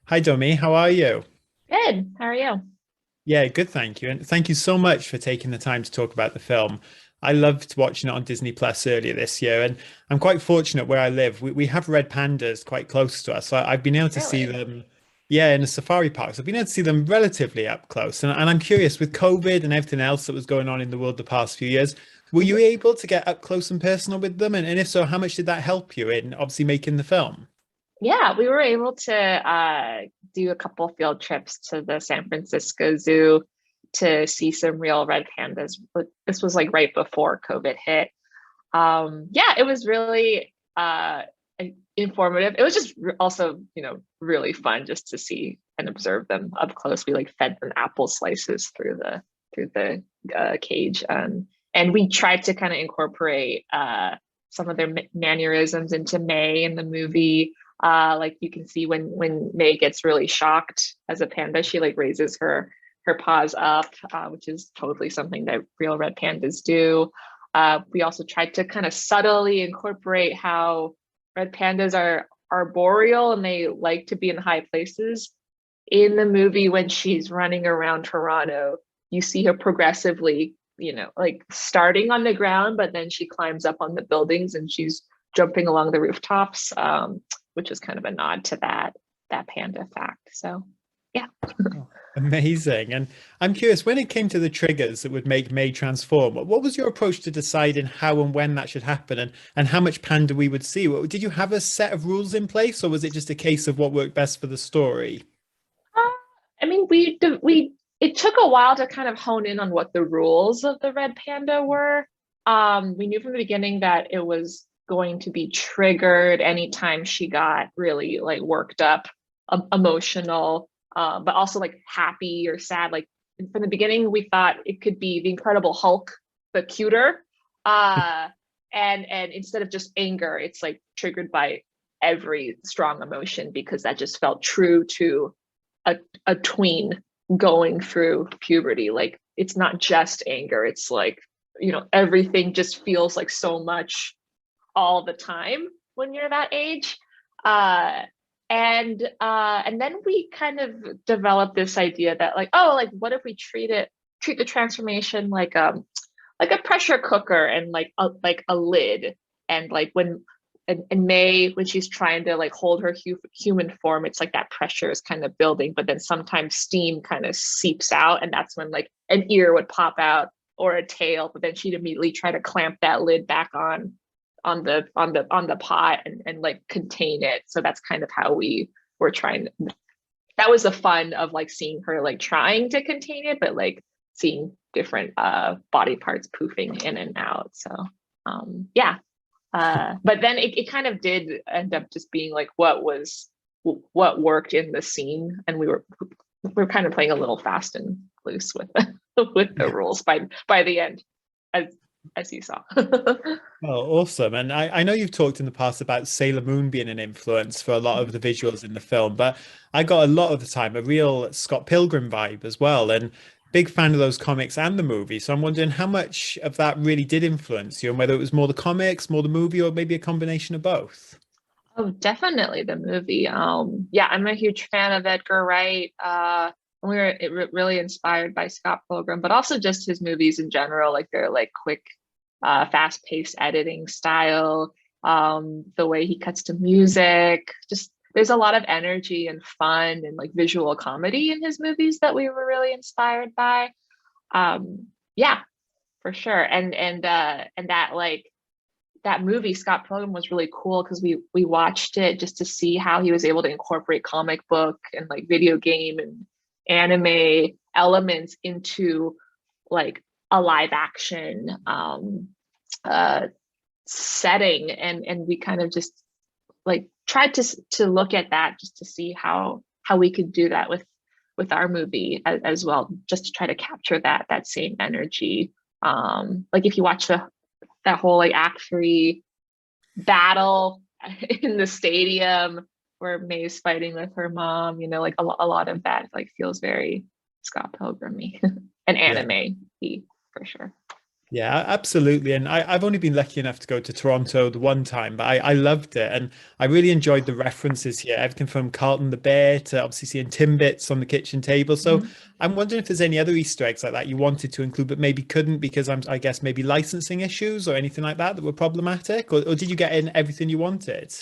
Hi, Domee. How are you? Good. How are you? Yeah, good, thank you. And thank you so much for taking the time to talk about the film. I loved watching it on Disney Plus earlier this year, and I'm quite fortunate where I live. We have red pandas quite close to us. So I've been able to see Really? them, yeah, in the safari parks. I've been able to see them relatively up close. And I'm curious, with COVID and everything else that was going on in the world the past few years, were you Mhm. able to get up close and personal with them? And if so, how much did that help you in obviously making the film? Yeah, we were able to do a couple field trips to the San Francisco Zoo to see some real red pandas. But this was like right before COVID hit. Yeah, it was really informative. It was just also, really fun just to see and observe them up close. We like fed them apple slices through the cage, and we tried to kind of incorporate some of their mannerisms into May in the movie. Like you can see when May gets really shocked as a panda, she like raises her paws up, which is totally something that real red pandas do. We also tried to kind of subtly incorporate how red pandas are arboreal and they like to be in high places. In the movie, when she's running around Toronto, you see her progressively, like starting on the ground, but then she climbs up on the buildings and she's jumping along the rooftops, which is kind of a nod to that panda fact. So, yeah. Oh, amazing. And I'm curious, when it came to the triggers that would make May transform, what was your approach to deciding how and when that should happen and how much panda we would see? Did you have a set of rules in place, or was it just a case of what worked best for the story? Uh, I mean, we it took a while to kind of hone in on what the rules of the red panda were. We knew from the beginning that it was going to be triggered anytime she got really like worked up, emotional, but also like happy or sad. Like from the beginning, we thought it could be the Incredible Hulk, but cuter. Uh, and instead of just anger, it's like triggered by every strong emotion because that just felt true to a, a tween going through puberty. Like it's not just anger, it's like, everything just feels like so much all the time when you're that age. And then we kind of developed this idea that like, oh, like what if we treat the transformation like a pressure cooker and like a lid. And like when May, when she's trying to like hold her human form, it's like that pressure is kind of building, but then sometimes steam kind of seeps out, and that's when like an ear would pop out or a tail, but then she'd immediately try to clamp that lid back on the pot and like contain it. So that's kind of how we were trying. That was the fun of like seeing her like trying to contain it, but like seeing different body parts poofing in and out. So yeah. But then it kind of did end up just being like what worked in the scene, and we were kind of playing a little fast and loose with with the rules by the end, as as you saw. Well, awesome. And I know you've talked in the past about Sailor Moon being an influence for a lot of the visuals in the film, but I got a lot of the time a real Scott Pilgrim vibe as well. And big fan of those comics and the movie. So I'm wondering how much of that really did influence you and whether it was more the comics, more the movie, or maybe a combination of both. Oh, definitely the movie. Yeah, I'm a huge fan of Edgar Wright. We were really inspired by Scott Pilgrim, but also just his movies in general, like their like quick, fast-paced editing style, the way he cuts to music. Just there's a lot of energy and fun and like visual comedy in his movies that we were really inspired by. Yeah, for sure. And that movie Scott Pilgrim was really cool because we watched it just to see how he was able to incorporate comic book and like video game and anime elements into like a live action uh setting, and we kind of just like tried to look at that just to see how we could do that with our movie as well, just to try to capture that same energy. Like if you watch that whole like act 3 battle in the stadium where May's fighting with her mom, like a lot of that like feels very Scott Pilgrim-y and Yeah. anime-y for sure. Yeah, absolutely. And I've only been lucky enough to go to Toronto the one time, but I loved it. And I really enjoyed the references here. Everything from Carlton the Bear to obviously seeing Timbits on the kitchen table. So Mhm. I'm wondering if there's any other Easter eggs like that you wanted to include, but maybe couldn't because I guess maybe licensing issues or anything like that that were problematic, or did you get in everything you wanted?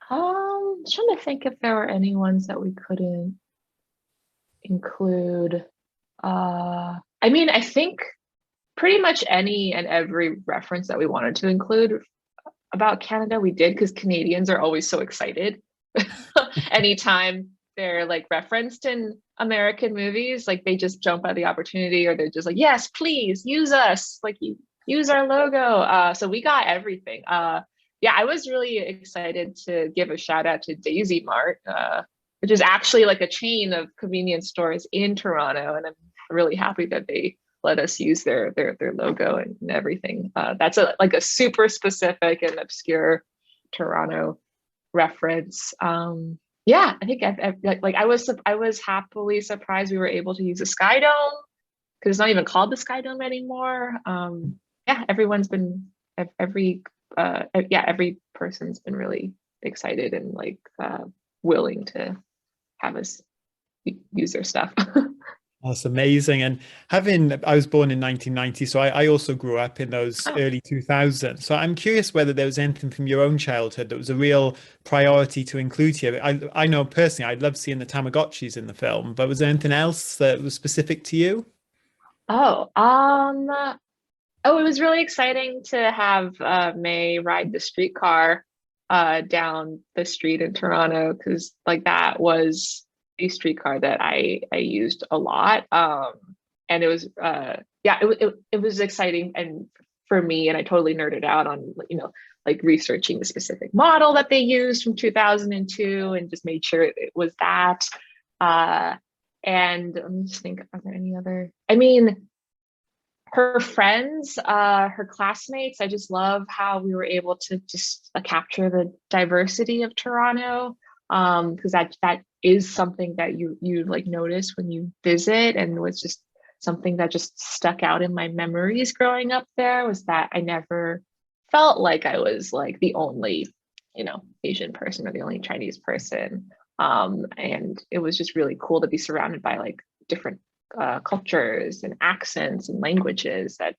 Trying to think if there were any ones that we couldn't include. I mean, I think pretty much any and every reference that we wanted to include about Canada, we did because Canadians are always so excited. Anytime they're like referenced in American movies, like they just jump at the opportunity or they're just like, yes, please use us, like you use our logo. So we got everything. Yeah, I was really excited to give a shout out to Daisy Mart, which is actually like a chain of convenience stores in Toronto, and I'm really happy that they let us use their logo and everything. That's like a super specific and obscure Toronto reference. Yeah, I think like I was happily surprised we were able to use a sky dome because it's not even called the sky dome anymore. Yeah, everyone's been every yeah, every person's been really excited and like willing to have us use their stuff. That's amazing. And I was born in 1990, so I also grew up in those Oh. early 2000s. So I'm curious whether there was anything from your own childhood that was a real priority to include here. I know personally, I love seeing the Tamagotchis in the film, but was there anything else that was specific to you? Oh, oh, it was really exciting to have May ride the streetcar down the street in Toronto because like that was a streetcar that I used a lot. And it was yeah, it was exciting and for me, and I totally nerded out on like researching the specific model that they used from 2002 and just made sure it was that. Uh, and let me just think, are there any other? I mean, her friends, her classmates. I just love how we were able to just capture the diversity of Toronto, because that is something that you like notice when you visit, and was just something that just stuck out in my memories growing up there was that I never felt like I was like the only, Asian person or the only Chinese person. And it was just really cool to be surrounded by like different cultures and accents and languages at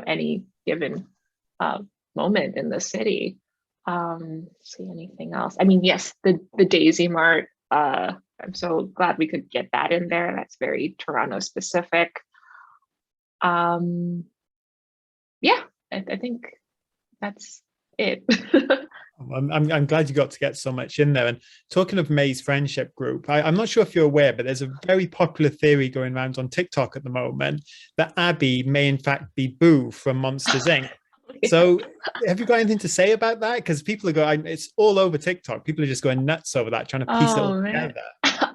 any given uh, moment in the city. See anything else? I mean, yes, the Daisy Mart. I'm so glad we could get that in there. That's very Toronto specific. Um, yeah, I think that's it. I'm glad you got to get so much in there. And talking of May's friendship group, I'm not sure if you're aware, but there's a very popular theory going around on TikTok at the moment that Abby may in fact be Boo from Monsters Inc. Yeah. So have you got anything to say about that? Because people are going, it's all over TikTok. People are just going nuts over that, trying to piece it all Oh man. together.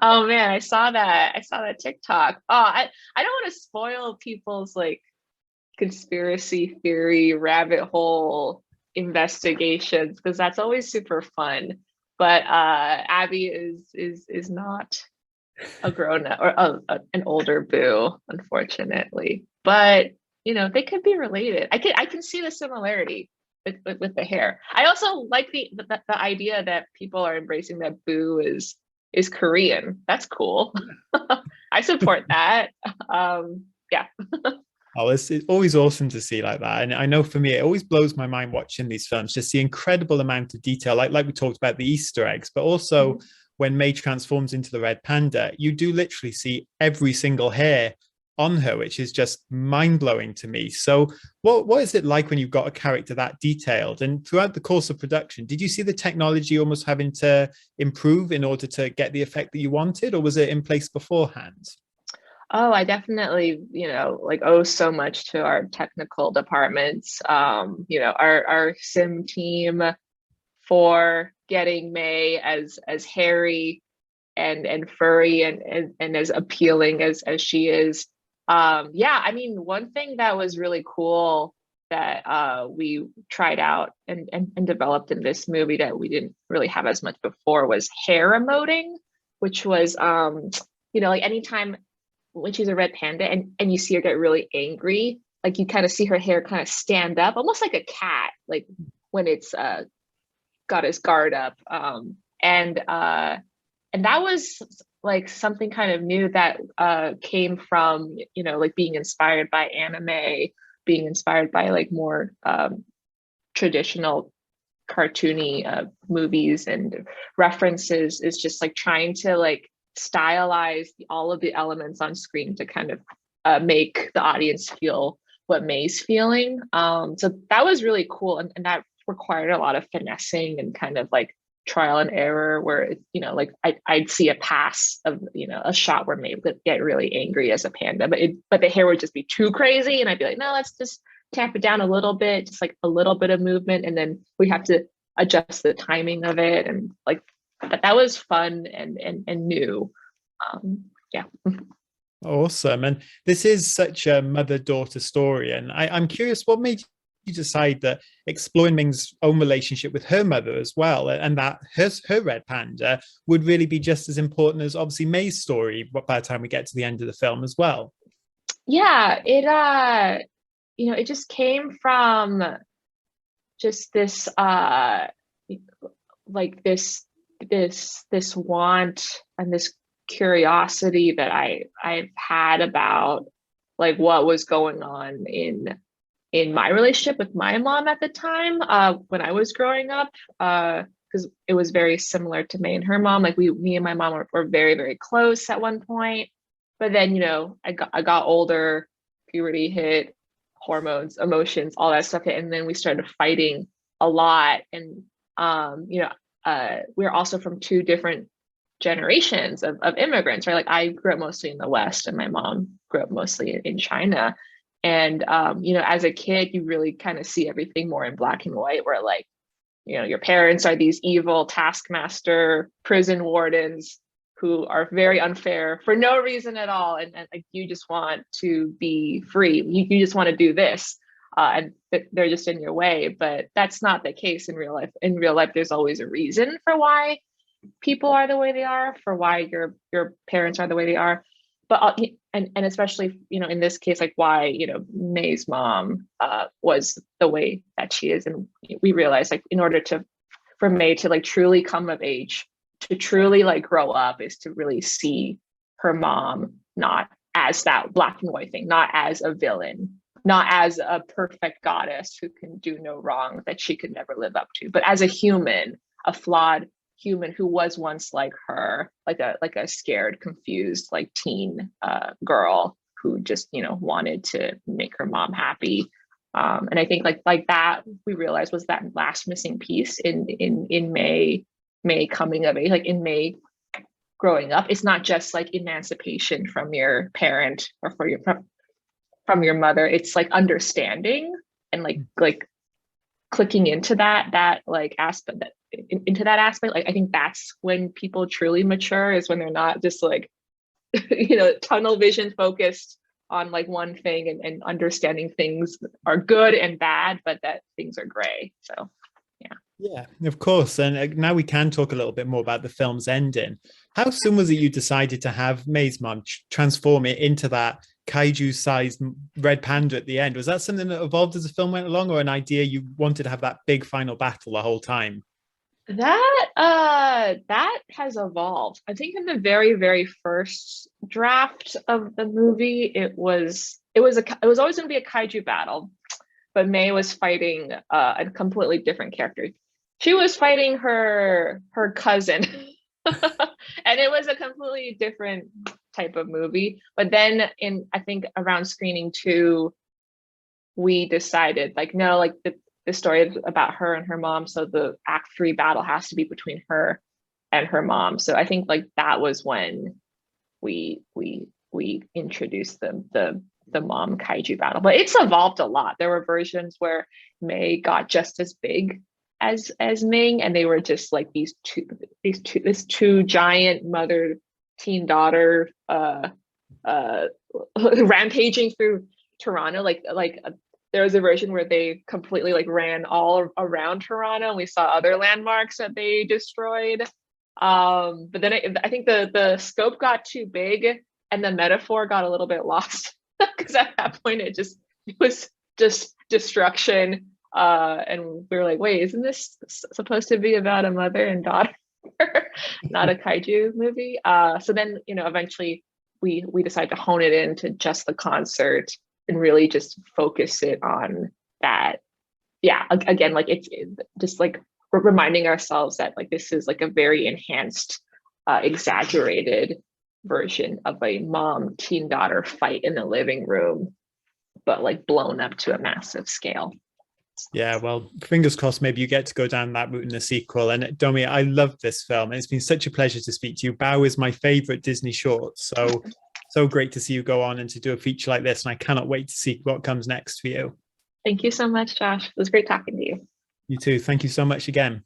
Oh man, I saw that. I saw that TikTok. Oh, I don't want to spoil people's like conspiracy theory rabbit hole investigations because that's always super fun. But Abby is not a grown up or an older Boo, unfortunately. But they could be related. I can see the similarity with the hair. I also like the idea that people are embracing that Boo is Korean. That's cool. I support that. Yeah. Oh, it's always awesome to see like that. And I know for me, it always blows my mind watching these films, just the incredible amount of detail, like we talked about the Easter eggs, but also Mhm. when May transforms into the red panda, you do literally see every single hair on her, which is just mind-blowing to me. So what is it like when you've got a character that detailed? And throughout the course of production, did you see the technology almost having to improve in order to get the effect that you wanted, or was it in place beforehand? Oh, I definitely, like owe so much to our technical departments. Our sim team for getting May as hairy and furry and as appealing as she is. Yeah, I mean, one thing that was really cool that we tried out and developed in this movie that we didn't really have as much before was hair emoting, which was like anytime when she's a red panda and you see her get really angry, like you kind of see her hair kind of stand up, almost like a cat, like when it's got his guard up. And that was like something kind of new that came from, you know, like being inspired by anime, being inspired by like more traditional cartoony movies and references, is just like trying to like stylize all of the elements on screen to kind of make the audience feel what May's feeling. So that was really cool, and that required a lot of finessing and kind of like trial and error, where you know, like I'd see a pass of, you know, a shot where May would get really angry as a panda, but the hair would just be too crazy, and I'd be like, no, let's just tamp it down a little bit, just like a little bit of movement, and then we have to adjust the timing of it, and like that was fun and new. Yeah. Awesome. And this is such a mother-daughter story. And I'm curious, what made you decide that exploring Ming's own relationship with her mother as well, and that her red panda would really be just as important as obviously May's story by the time we get to the end of the film as well? Yeah, you know, it just came from just this like this want and this curiosity that I've had about like what was going on in my relationship with my mom at the time, when I was growing up, because it was very similar to May and her mom. Like me and my mom were very, very close at one point, but then, you know, I got older, puberty hit, hormones, emotions, all that stuff hit, and then we started fighting a lot. And you know, we're also from two different generations of immigrants, right? Like I grew up mostly in the West, and my mom grew up mostly in China. And you know, as a kid, you really kind of see everything more in black and white, where like, you know, your parents are these evil taskmaster prison wardens who are very unfair for no reason at all, and like you just want to be free, you just want to do this, and they're just in your way. But that's not the case in real life. In real life, there's always a reason for why people are the way they are, for why your parents are the way they are. But and especially, you know, in this case, like why, you know, May's mom was the way that she is. And we realized like in order to for May to like truly come of age, to truly like grow up, is to really see her mom not as that black and white thing, not as a villain, not as a perfect goddess who can do no wrong that she could never live up to, but as a human, a flawed human who was once like her, like a scared, confused, like teen girl who just, you know, wanted to make her mom happy. And I think like that we realized was that last missing piece in May coming of age, like in May growing up. It's not just like emancipation from your parent or from your mother. It's like understanding and like clicking into that like aspect, that into that aspect. Like I think that's when people truly mature, is when they're not just like you know, tunnel vision focused on like one thing, and understanding things are good and bad, but that things are gray. So yeah. Yeah, of course. And now we can talk a little bit more about the film's ending. How soon was it you decided to have May's mom transform it into that kaiju-sized red panda at the end? Was that something that evolved as the film went along, or an idea you wanted to have that big final battle the whole time? That has evolved. I think in the very, very first draft of the movie, it was always going to be a kaiju battle, but May was fighting a completely different character. She was fighting her cousin, and it was a completely different type of movie. But then I think around screening two, we decided like no, like the story is about her and her mom, so the act three battle has to be between her and her mom. So I think like that was when we introduced the mom kaiju battle. But it's evolved a lot. There were versions where May got just as big as Ming, and they were just like this two giant mother teen daughter rampaging through Toronto. There was a version where they completely like ran all around Toronto, and we saw other landmarks that they destroyed. But then I think the scope got too big and the metaphor got a little bit lost, because at that point it just it was just destruction. And we were like, wait, isn't this supposed to be about a mother and daughter, not a kaiju movie? So then, eventually we decided to hone it into just the concert and really just focus it on that. Yeah, again, like it's just like reminding ourselves that like this is like a very enhanced, exaggerated version of a mom teen daughter fight in the living room, but like blown up to a massive scale. Yeah, well, fingers crossed maybe you get to go down that route in the sequel. And Domee, I love this film. And it's been such a pleasure to speak to you. Bao is my favorite Disney short. So great to see you go on and to do a feature like this. And I cannot wait to see what comes next for you. Thank you so much, Josh. It was great talking to you. You too. Thank you so much again.